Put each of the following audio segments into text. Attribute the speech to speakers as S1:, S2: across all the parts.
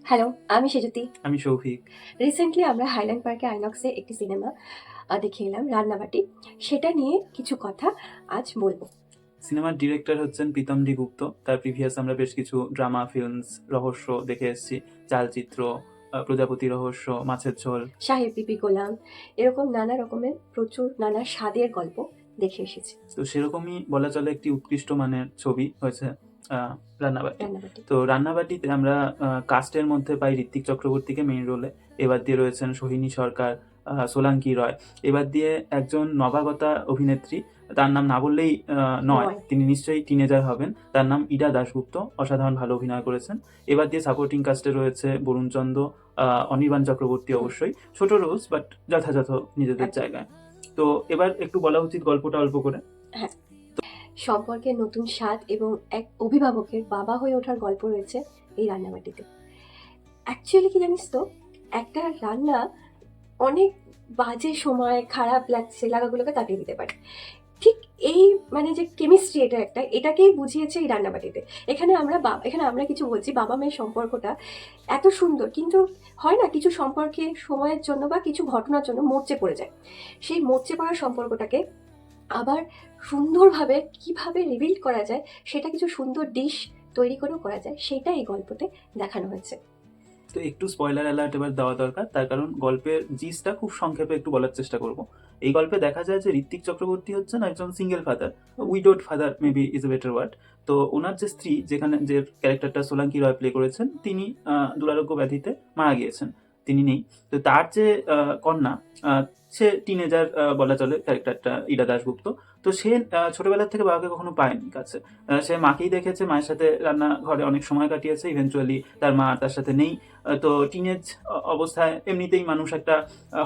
S1: Hello, আমি সেজুতি।
S2: আমি Shouvik.
S1: Recently আমরা হাইল্যান্ড পার্কে আইনক্সে একটি সিনেমা দেখে এলাম, রান্নাবাটি। সেটা নিয়ে কিছু কথা আজ বলবো।
S2: সিনেমার ডিরেক্টর হচ্ছেন প্রীতমজি গুপ্ত। তার প্রিভিয়াস আমরা বেশ কিছু ড্রামা, ফিল্মস, রহস্য দেখে এসেছি। চালচিত্র, প্রজাপতি রহস্য, মাছের ঝোল,
S1: সাহেব বিবি গোলাম, এরকম নানা রকমের প্রচুর নানা স্বাদের গল্প দেখে এসেছি।
S2: তো সেরকমই বলা চলে একটি উৎকৃষ্ট মানের ছবি হয়েছে রান্নাবাটি।
S1: রান্নাবাটি
S2: তো রান্নাবাটিতে আমরা কাস্টের মধ্যে পাই ঋত্বিক চক্রবর্তীকে মেইন রোলে। এবার দিয়ে রয়েছেন সোহিনী সরকার, সোলাঙ্কি রয়। এবার দিয়ে একজন নবাগতা অভিনেত্রী, তার নাম না বললেই নয়, তিনি নিশ্চয়ই টিনেজার হবেন। তার নাম ইরা দাশগুপ্ত, অসাধারণ ভালো অভিনয় করেছেন। এবার দিয়ে সাপোর্টিং কাস্টে রয়েছে বরুণ চন্দ্র, অনির্বাণ চক্রবর্তী, অবশ্যই ছোট রোলস বাট যথাযথ নিজেদের
S1: একদম।
S2: জায়গায়। তো এবার একটু বলা উচিত গল্পটা অল্প করে।
S1: হ্যাঁ, সম্পর্কের নতুন স্বাদ এবং এক অভিভাবকের বাবা হয়ে ওঠার গল্প রয়েছে এই রান্নাবাটিতে। অ্যাকচুয়ালি কি জানিস তো, একটা রান্না অনেক বাজে সময়, খারাপ লাগছে লাগাগুলোকে কাটিয়ে দিতে পারে। ঠিক এই মানে যে কেমিস্ট্রি, এটাকেই বুঝিয়েছে এই রান্নাবাটিতে। এখানে আমরা কিছু বলছি, বাবা মেয়ের সম্পর্কটা এত সুন্দর, কিন্তু হয় না কিছু সম্পর্কে সময়ের জন্য বা কিছু ঘটনার জন্য মরচে পড়ে যায়। সেই মরচে পড়ার সম্পর্কটাকে আবার সুন্দরভাবে কিভাবে রিবিল্ড করা যায়, সেটা কিছু সুন্দর ডিশ তৈরি করেও করা যায়, সেটা এই গল্পতে দেখানো হয়েছে।
S2: তো একটু স্পয়লার অ্যালার্ট এবার দেওয়া দরকার, তার কারণ গল্পের জিসটা খুব সংক্ষেপে একটু বলার চেষ্টা করব। এই গল্পে দেখা যায় যে ঋত্বিক চক্রবর্তী হচ্ছেন একজন single father, widowed father maybe is a better word. তো ওনার যে স্ত্রী, যেখানে যে ক্যারেক্টারটা সোলাঙ্কি রয় প্লে করেছেন, তিনি দুরারোগ্য ব্যাধিতে মারা গিয়েছেন, তিনি নেই। তো তার যে কন্যা, সে টিনেজার বলা চলে ক্যারেক্টারটা ইরা দাশগুপ্ত। তো সে ছোটবেলার থেকে বাবাকে কখনো পায়নি কাছে। সে মাকেই দেখেছে, মায়ের সাথে রান্নাঘরে অনেক সময় কাটিয়েছে। ইভেনচুয়ালি তার মা তার সাথে নেই। তো টিনেজ অবস্থায় এমনিতেই মানুষ একটা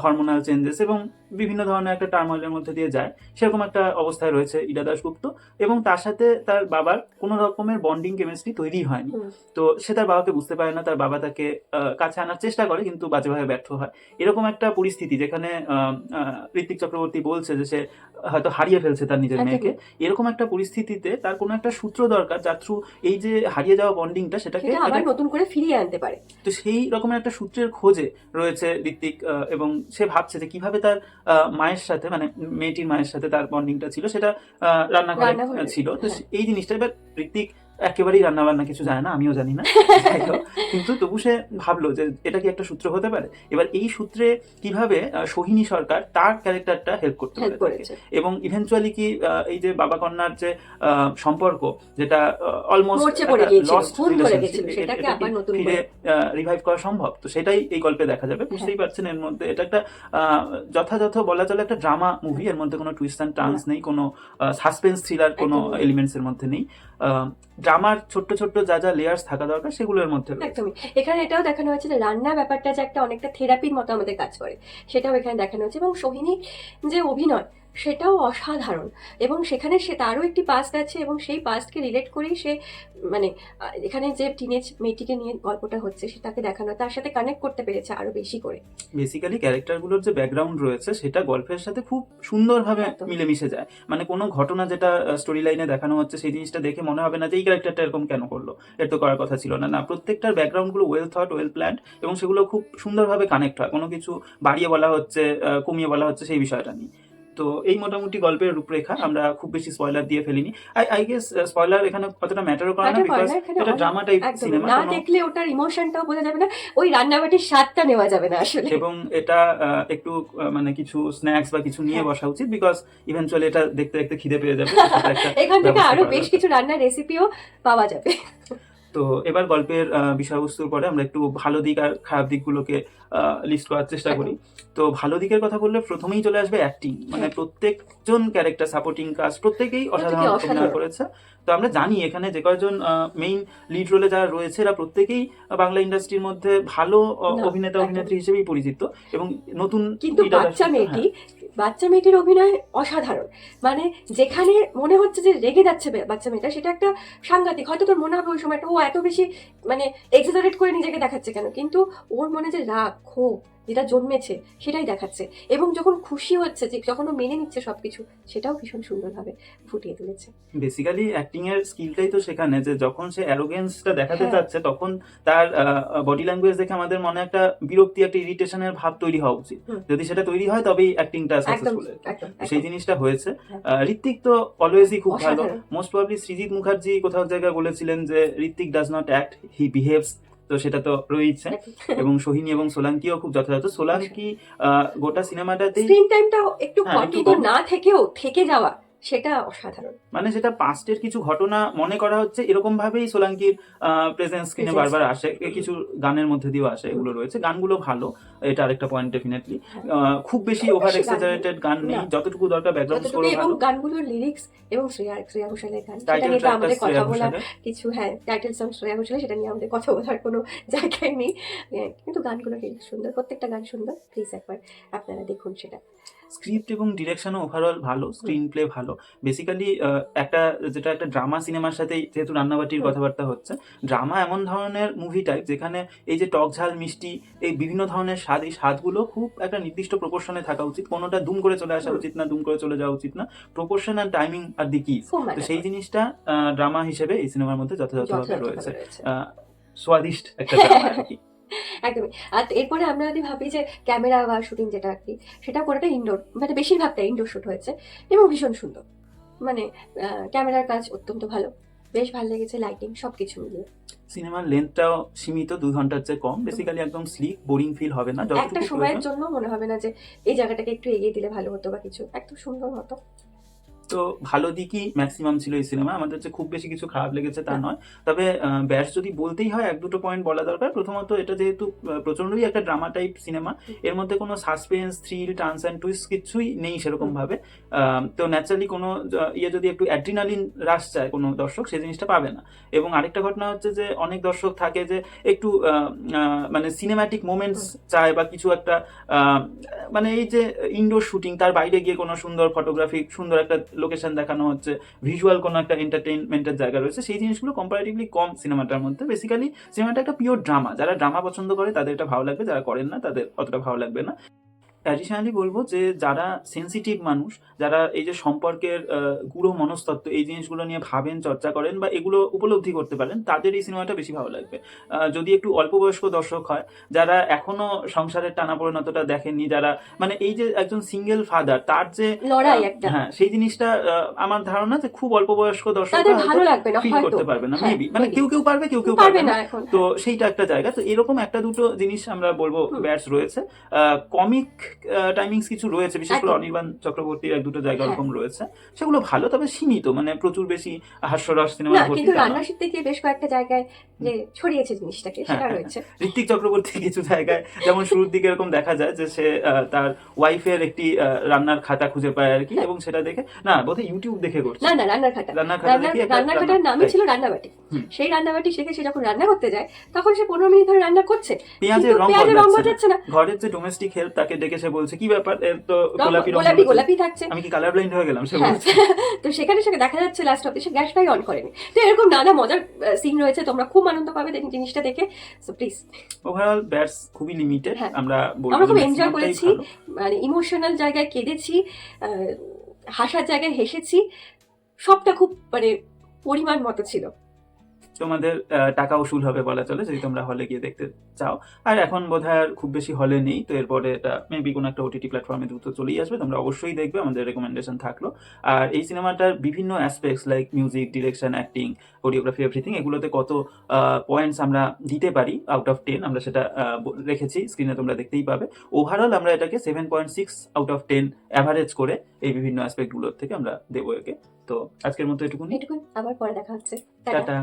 S2: হরমোনাল চেঞ্জেস এবং বিভিন্ন ধরনের একটা টার্ময়েলের মধ্যে দিয়ে যায়, সেরকম একটা অবস্থায় রয়েছে ইরা দাশগুপ্ত। এবং তার সাথে তার বাবার কোনো রকমের বন্ডিং কেমিস্ট্রি তৈরি হয়নি। তো সে তার বাবাকে বুঝতে পারে না, তার বাবা তাকে কাছে আনার চেষ্টা করে কিন্তু বাজেভাবে ব্যর্থ হয়। এরকম একটা পরিস্থিতি যেখানে ঋত্বিক চক্রবর্তী বলছে যে সে হয়তো হারিয়ে ফেলছে তার নিজের মেয়েকে। এরকম একটা পরিস্থিতিতে তার কোনো একটা সূত্র দরকার, যার থ্রু এই যে হারিয়ে যাওয়া বন্ডিংটা সেটাকে
S1: আবার নতুন করে ফিরিয়ে আনতে পারে।
S2: তো সেই রকমের একটা সূত্রের খোঁজে রয়েছে ঋত্বিক, এবং সে ভাবছে যে কিভাবে তার মায়ের সাথে, মানে মেয়েটির মায়ের সাথে তার বন্ডিংটা ছিল, সেটা রান্নাঘরে ছিল। তো এই জিনিসটা এবার ঋত্বিক একেবারেই রান্না বান্না কিছু জানে না, আমিও জানি না, কিন্তু তবু সে ভাবলো যে এটা কি একটা সূত্র হতে পারে। এবার এই সূত্রে কিভাবে সোহিনী সরকার তার ক্যারেক্টারটা হেল্প করতে পারে, এবং ইভেনচুয়ালি কি এই যে বাবা কন্যার যে সম্পর্ক, যেটা অলমোস্ট লস্ট রিলেশনশিপ, ফিরে রিভাইভ করা সম্ভব। তো সেটাই এই গল্পে দেখা যাবে। বুঝতেই পারছেন এর মধ্যে এটা একটা যথাযথ বলা চলে একটা ড্রামা মুভি। এর মধ্যে কোনো টুইস্ট অ্যান্ড টার্নস নেই, কোনো সাসপেন্স থ্রিলার কোনো এলিমেন্টস এর মধ্যে নেই। ড্রামার ছোট্ট ছোট্ট যা যা লেয়ার্স থাকা দরকার সেগুলোর মধ্যে
S1: একদমই। এখানে এটাও দেখানো হয়েছে যে রান্না ব্যাপারটা যে একটা অনেকটা থেরাপির মতো আমাদের কাজ করে, সেটাও এখানে দেখানো হয়েছে। এবং সোহিনী যে অভিনয়, সেটাও অসাধারণ। এবং সেখানে সে তারও একটি পাস্ট আছে এবং সেই পাস্টকে রিলেট করেই সে মানে এখানে যে টিনেজ মেয়েটিকে নিয়ে গল্পটা হচ্ছে সেটাকে দেখানো, তার সাথে কানেক্ট করতে পেরেছে আরো বেশি করে।
S2: বেসিক্যালি ক্যারেক্টারগুলোর যে ব্যাকগ্রাউন্ড রয়েছে সেটা গল্পের সাথে খুব সুন্দরভাবে মিলেমিশে যায়। মানে কোনো ঘটনা যেটা স্টোরি লাইনে দেখানো হচ্ছে সেই জিনিসটা দেখে মনে হবে না যে এই ক্যারেক্টারটা এরকম কেন করলো, এর তো করার কথা ছিল না। না, প্রত্যেকটার ব্যাকগ্রাউন্ডগুলো ওয়েল থট, ওয়েল প্ল্যান্ড, এবং সেগুলো খুব সুন্দরভাবে কানেক্ট হয়। কোনো কিছু বাড়িয়ে বলা হচ্ছে, কমিয়ে বলা হচ্ছে, সেই বিষয়টা নিয়ে। তো এই মোটামুটি গল্পের রূপরেখা। আমরা খুব বেশি স্পয়লার দিয়ে ফেলিনি। আই গেস স্পয়লার এখানে কতটা ম্যাটারও করে না, বিকজ এটা ড্রামা টাইপ সিনেমা,
S1: না দেখলে ওটার ইমোশনটাও বোঝা যাবে না, ওই রান্নাবাটির স্বাদটা নেওয়া যাবে না আসলে।
S2: এবং এটা একটু মানে কিছু স্ন্যাক্স বা কিছু নিয়ে বসা উচিত, বিকজ ইভেনচুয়ালি এটা দেখতে দেখতে খিদে পেয়ে যাবে।
S1: এখান থেকে আরো বেশ কিছু রান্নার রেসিপিও পাওয়া যাবে।
S2: তো এবার গল্পের বিষয়বস্তুর পরে আমরা একটু ভালো দিক আর খারাপ দিকগুলোকে লিস্ট করার চেষ্টা করি। তো ভালো দিকের কথা বললে প্রথমেই চলে আসবে অ্যাক্টিং। মানে প্রত্যেকজন ক্যারেক্টার, সাপোর্টিং কাস্ট, প্রত্যেকেই অসাধারণ অভিনয় করেছে। তো আমরা জানি এখানে যে কয়েকজন মেইন লিড রোলে যারা রয়েছে এরা প্রত্যেকেই বাংলা ইন্ডাস্ট্রির মধ্যে ভালো অভিনেতা অভিনেত্রী হিসেবেই পরিচিত। এবং নতুন
S1: কিন্তু বাচ্চা মেয়েটির অভিনয় অসাধারণ। মানে যেখানে মনে হচ্ছে যে রেগে যাচ্ছে বাচ্চা মেয়েটা, সেটা একটা সাংঘাতিক। হয়তো তোর মনে হবে ওই সময়টা ও এত বেশি মানে এক্সাজারেট করে নিজেকে দেখাচ্ছে কেন, কিন্তু ওর মনে যে রাগ, ক্ষোভ, যেটা জন্মেছে সেটাই দেখাচ্ছে, এবং যখন খুশি হচ্ছে, যে যখন ও মেনে নিচ্ছে সবকিছু, সেটাও ভীষণ সুন্দরভাবে ফুটিয়ে তুলেছে।
S2: বেসিক্যালি অ্যাক্টিং এর স্কিলটাই তো সেখানে, যে যখন সে অ্যারোগেন্সটা দেখাতে
S1: হ্যাঁ।
S2: চাচ্ছে তখন তার বডি ল্যাঙ্গুয়েজ দেখে আমাদের মনে একটা বিরক্তি, একটা ইরিটেশনের ভাব তৈরি হওয়া উচিত।
S1: হুম।
S2: যদি সেটা তৈরি হয় তবেই অ্যাক্টিংটা
S1: একদম
S2: সাকসেসফুল।
S1: একদম
S2: সেই জিনিসটা হয়েছে।
S1: হ্যাঁ।
S2: ঋত্বিক তো অলওয়েজই খুব ভালো।
S1: অসাধারণ।
S2: মোস্ট প্রবাবলি সৃজিত মুখার্জি কোথাও এক জায়গায় বলেছিলেন যে Ritwik does not act, he behaves. তো সেটা তো রয়েছে। এবং সোহিনী এবং সোলাঙ্কিও খুব যথাযথ। সোলাঙ্কি গোটা সিনেমাটাতেই
S1: স্ক্রিন টাইমটাও একটু
S2: হ্যাঁ, একটু
S1: কন্টিনিউ
S2: কম।
S1: না থেকেও থেকে যাওয়া, সেটা অসাধারণ।
S2: মানে সেটা পাস্টের কিছু ঘটনা মনে করা হচ্ছে, এরকম ভাবেই সোলাঙ্কির প্রেজেন্স স্ক্রিনে
S1: Presence।
S2: বারবার আসে, কিছু গানের মধ্যে দিয়েও আসে, এগুলো রয়েছে। গানগুলো ভালো, এটা আরেকটা পয়েন্ট ডেফিনেটলি। খুব বেশি
S1: খুব
S2: ওভার
S1: বেশি গান
S2: এক্সাজারেটেড গান নেই,
S1: না।
S2: যতটুকু দরকার ব্যাকগ্রাউন্ড
S1: যতটুকু,
S2: স্কোরও
S1: এবং
S2: ভালো।
S1: গানগুলোর লিরিক্স এবং শ্রেয়া ঘোষালের গান, সেটা
S2: টাইটেল
S1: নিয়ে তো
S2: ট্র্যাকটা
S1: আমাদের
S2: শ্রেয়া
S1: কথা বলা
S2: ঘোষালের।
S1: কিছু, হ্যাঁ, টাইটেল সং শ্রেয়া ঘোষালের, সেটা নিয়ে আমাদের কথা বলার কোনো জায়গায় নেই। কিন্তু গানগুলো লিরিক্স সুন্দর, প্রত্যেকটা গান সুন্দর। প্লিজ একবার আপনারা দেখুন সেটা।
S2: স্ক্রিপ্ট এবং ডিরেকশনও ওভারঅল ভালো, স্ক্রিন প্লে ভালো। বেসিক্যালি একটা যেটা একটা ড্রামা সিনেমার সাথে, যেহেতু রান্নাবাটির কথাবার্তা হচ্ছে, ড্রামা এমন ধরনের মুভি টাইপ যেখানে এই যে টক ঝাল মিষ্টি, এই বিভিন্ন ধরনের স্বাদ, এই স্বাদগুলো খুব একটা নির্দিষ্ট প্রপোর্শনে থাকা উচিত। কোনোটা দুম করে চলে আসা উচিত না, দুম করে চলে যাওয়া উচিত না। প্রপোর্শন আর টাইমিং আর দি কিজ।
S1: খুব
S2: তো
S1: matter
S2: সেই
S1: করে।
S2: জিনিসটা ড্রামা হিসেবে এই সিনেমার মধ্যে যথাযথভাবে
S1: যথাযথভাবে
S2: রয়েছে।
S1: রয়েছে।
S2: স্বাদিষ্ট একটা ড্রামা আর কি।
S1: একদমই। আর এরপরে আমরা যদি ভাবি যে ক্যামেরা বা শুটিং যেটা আর কি, সেটা পুরোটা ইনডোর, মানে বেশিরভাগটা ইনডোর শুট হয়েছে এবং ভীষণ সুন্দর। মানে ক্যামেরার কাজ অত্যন্ত ভালো, বেশ ভালো লেগেছে, লাইটিং সবকিছু মিলিয়ে।
S2: সিনেমার লেন্থটাও সীমিত, 2 ঘন্টার চেয়ে কম। বেসিক্যালি একদম স্লিক, বোরিং ফিল হবে না,
S1: একটা
S2: যতটুকু
S1: সময়ের
S2: প্রয়োজন।
S1: জন্য মনে হবে না যে এই জায়গাটাকে একটু এগিয়ে দিলে ভালো হতো বা কিছু, একদম সুন্দর মতো।
S2: তো ভালো দিকই ম্যাক্সিমাম ছিল এই সিনেমা, আমাদের যে খুব বেশি কিছু খারাপ লেগেছে তা
S1: না।
S2: নয়। তবে ব্যাস যদি বলতেই হয়, 1-2 পয়েন্ট বলা দরকার। প্রথমত, এটা যেহেতু প্রচন্ডই একটা ড্রামা টাইপ সিনেমা, এর মধ্যে কোনো suspense, thrill, turns and twist কিছুই নেই সেরকম ভাবে। তো ন্যাচারালি কোনো যদি একটু অ্যাড্রিনালিন রাশ চায় কোনো দর্শক, সেই জিনিসটা পাবে না। এবং আরেকটা ঘটনা হচ্ছে যে অনেক দর্শক থাকে যে একটু মানে সিনেম্যাটিক মোমেন্টস চায়, বা কিছু একটা মানে এই যে ইনডোর শুটিং, তার বাইরে গিয়ে কোনো সুন্দর ফটোগ্রাফি, সুন্দর একটা লোকেশন দেখানো হচ্ছে, ভিজুয়াল কোনো একটা এন্টারটেইনমেন্টের জায়গা রয়েছে, সেই জিনিসগুলো কম্পারেটিভলি কম সিনেমাটার মধ্যে। বেসিক্যালি সিনেমাটা একটা পিওর ড্রামা, যারা ড্রামা পছন্দ করে তাদের এটা ভালো লাগবে, যারা করেন না তাদের অতটা ভালো লাগবে না। অ্যাডিশনালি বলবো যে যারা সেন্সিটিভ মানুষ, যারা এই যে সম্পর্কের গূঢ় মনস্তত্ত্ব, এই জিনিসগুলো নিয়ে ভাবেন, চর্চা করেন, বা এগুলো উপলব্ধি করতে পারেন, তাদের এই সিনেমাটা বেশি ভালো লাগবে। যদি একটু অল্প বয়স্ক দর্শক হয়, যারা এখনো সংসারের টানাপোড়েন অতটা দেখেননি, যারা মানে এই যে একজন সিঙ্গেল ফাদার, তার যে
S1: লড়াই একটা,
S2: হ্যাঁ, সেই জিনিসটা আমার ধারণা যে খুব অল্প বয়স্ক দর্শক
S1: তাদের ভালো লাগবে না,
S2: ফিল
S1: হয়তো
S2: করতে পারবে না,
S1: হ্যাঁ,
S2: মেবি। মানে
S1: maybe।
S2: কেউ কেউ পারবে, কেউ কেউ
S1: পারবে
S2: পারবে
S1: না
S2: না।
S1: এখন।
S2: তো সেইটা একটা জায়গা। তো এরকম একটা দুটো জিনিস আমরা বলবো ব্যাটস রয়েছে। কমিক টাইমিংস কিছু রয়েছে, বিশেষ করে
S1: একদম।
S2: অনির্বাণ চক্রবর্তীর 1-2 জায়গা
S1: হ্যাঁ।
S2: ওরকম রয়েছে, সেগুলো ভালো, তবে সীমিত, মানে প্রচুর বেশি হাস্যরস
S1: না,
S2: সিনেমা ভর্তি
S1: কিন্তু
S2: তা নয়।
S1: রান্নার শিখতে গিয়ে বেশ কয়েকটা জায়গায় যে ছড়িয়েছে জিনিসটাকে,
S2: হ্যাঁ,
S1: সেটা
S2: হ্যাঁ,
S1: রয়েছে।
S2: ঋত্বিক চক্রবর্তী কিছু জায়গায়, যেমন শুরুর দিকে এরকম দেখা যায় যে সে তার ওয়াইফের একটি রান্নার খাতা খুঁজে পায় আর কি, এবং সেটা দেখে, না বোধহয় ইউটিউব দেখে করছে,
S1: না, রান্নার খাতা।
S2: রান্নার খাতা দেখে একটা
S1: রান্নার খাতার নামই
S2: তাই।
S1: ছিল রান্নাবাটি।
S2: হুম।
S1: সেই রান্নাবাটি শিখে সে যখন রান্না করতে যায়, তখন সে 15 মিনিট ধরে রান্না করছে,
S2: পেঁয়াজের
S1: কিন্তু
S2: রং
S1: পেঁয়াজের রং
S2: বদলাচ্ছে
S1: বদলাচ্ছে না।
S2: ঘরের যে ডোমেস্টিক হেল্প, তাকে ডেকে সে বলছে কি ব্যাপার, এর তো গোলাপি রং
S1: গোলাপি
S2: বদলাচ্ছে।
S1: গোলাপি থাকছে।
S2: আমি কি কালার ব্লাইন্ড হয়ে গেলাম, সে
S1: হ্যাঁ।
S2: বলছে।
S1: তো সেখানে সেখানে দেখা যাচ্ছে লাস্ট অব্দি সে গ্যাসটাই অন করেনি। তো এরকম নানা মজার সিন রয়েছে, তোমরা খুব আনন্দ পাবে জিনিসটা দেখে। So please.
S2: ওভারঅল ব্যাটস খুবই লিমিটেড,
S1: হ্যাঁ।
S2: আমরা বলবো
S1: আমরা
S2: যে
S1: খুব এনজয়
S2: maximum টাই
S1: করেছি,
S2: ভালো।
S1: মানে ইমোশনাল জায়গায় কেঁদেছি, হাসার জায়গায় হেসেছি, সবটা খুব মানে পরিমাণ মতো ছিল।
S2: তোমাদের টাকা উসুল হবে বলা চলে, যদি তোমরা হলে গিয়ে দেখতে চাও। আর এখন বোধহয় আর খুব বেশি হলে নেই, তো এরপরে এটা মেবি কোনো একটা ওটিটি প্ল্যাটফর্মে দ্রুত চলেই আসবে, তোমরা অবশ্যই দেখবে, আমাদের রেকমেন্ডেশন থাকলো। আর এই সিনেমাটার বিভিন্ন aspects like music, direction, acting, choreography, everything, এগুলোতে কত পয়েন্টস আমরা দিতে পারি আউট অফ 10, আমরা সেটা রেখেছি, স্ক্রিনে তোমরা দেখতেই পাবে। ওভারঅল আমরা এটাকে 7.6 আউট অফ 10 অ্যাভারেজ করে এই বিভিন্ন অ্যাসপেক্টগুলোর থেকে আমরা দেবো একে। তো আজকের মতো এটুকুনি,
S1: আবার পরে দেখা হচ্ছে।
S2: টাটা।